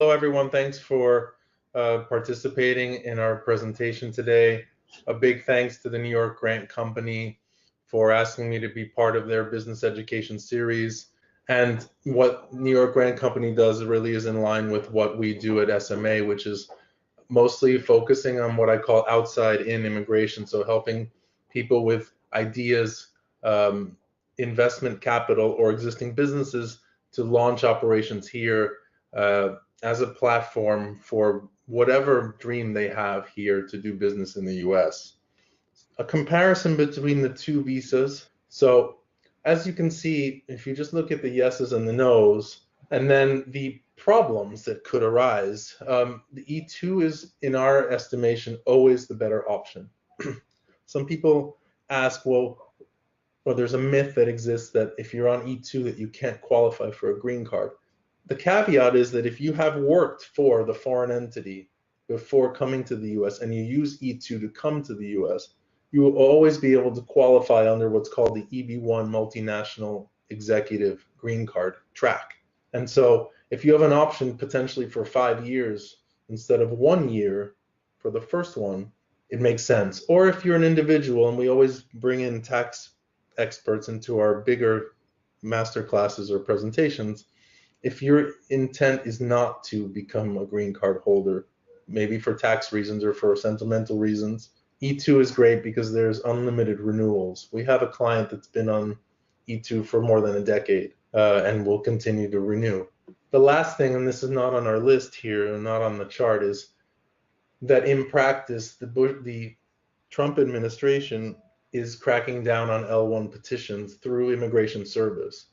Hello, everyone. Thanks for participating in our presentation today. A big thanks to the New York Grant Company for asking me to be part of their business education series. And what New York Grant Company does really is in line with what we do at SMA, which is mostly focusing on what I call outside-in immigration, so helping people with ideas, investment capital, or existing businesses to launch operations here as a platform for whatever dream they have here to do business in the US. A comparison between the two visas. So as you can see, if you just look at the yeses and the nos, and then the problems that could arise, the E2 is, in our estimation, always the better option. Some people ask, well, there's a myth that exists that if you're on E2 that you can't qualify for a green card. The caveat is that if you have worked for the foreign entity before coming to the US and you use E2 to come to the US, you will always be able to qualify under what's called the EB1 multinational executive green card track. And so if you have an option potentially for 5 years instead of 1 year for the first one, it makes sense. Or if you're an individual, and we always bring in tax experts into our bigger master classes or presentations, if your intent is not to become a green card holder, maybe for tax reasons or for sentimental reasons, E2 is great because there's unlimited renewals. We have a client that's been on E2 for more than a decade and will continue to renew. The last thing, and this is not on our list here and not on the chart, is that in practice, the Trump administration is cracking down on L1 petitions through Immigration Service,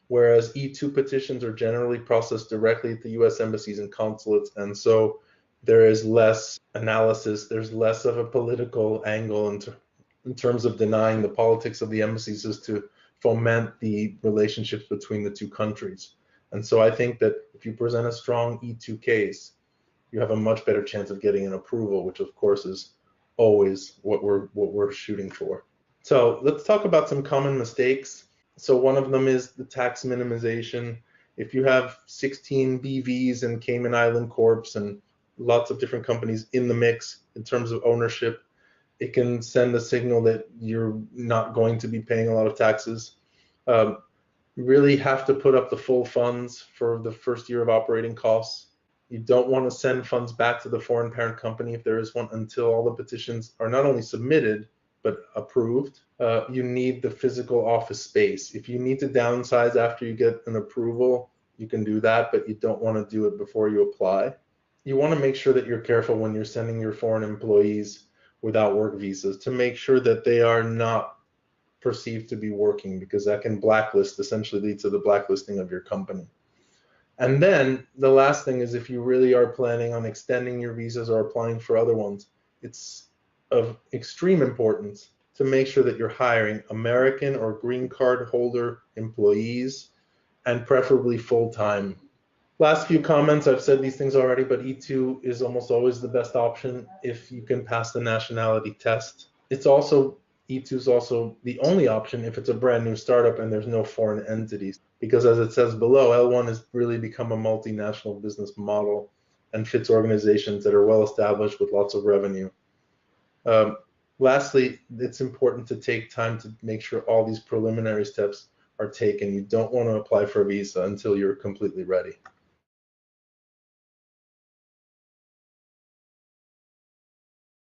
whereas E2 petitions are generally processed directly at the US embassies and consulates, and so there is less analysis, there's less of a political angle in terms of denying the politics of the embassies is to foment the relationships between the two countries. And so I think that if you present a strong E2 case, you have a much better chance of getting an approval, which of course is always what we're shooting for. So let's talk about some common mistakes. So one of them is the tax minimization. If you have 16 BVs and Cayman Island Corps and lots of different companies in the mix in terms of ownership, it can send a signal that you're not going to be paying a lot of taxes. You really have to put up the full funds for the first year of operating costs. You don't want to send funds back to the foreign parent company if there is one until all the petitions are not only submitted, but approved. You need the physical office space. If you need to downsize after you get an approval, you can do that, but you don't want to do it before you apply. You want to make sure that you're careful when you're sending your foreign employees without work visas to make sure that they are not perceived to be working, because that can essentially lead to the blacklisting of your company. And then the last thing is, if you really are planning on extending your visas or applying for other ones, it's of extreme importance to make sure that you're hiring American or green card holder employees, and preferably full-time. Last few comments, I've said these things already, but E2 is almost always the best option if you can pass the nationality test. E2 is also the only option if it's a brand new startup and there's no foreign entities, because as it says below, L1 has really become a multinational business model and fits organizations that are well established with lots of revenue. Lastly, it's important to take time to make sure all these preliminary steps are taken. You don't want to apply for a visa until you're completely ready.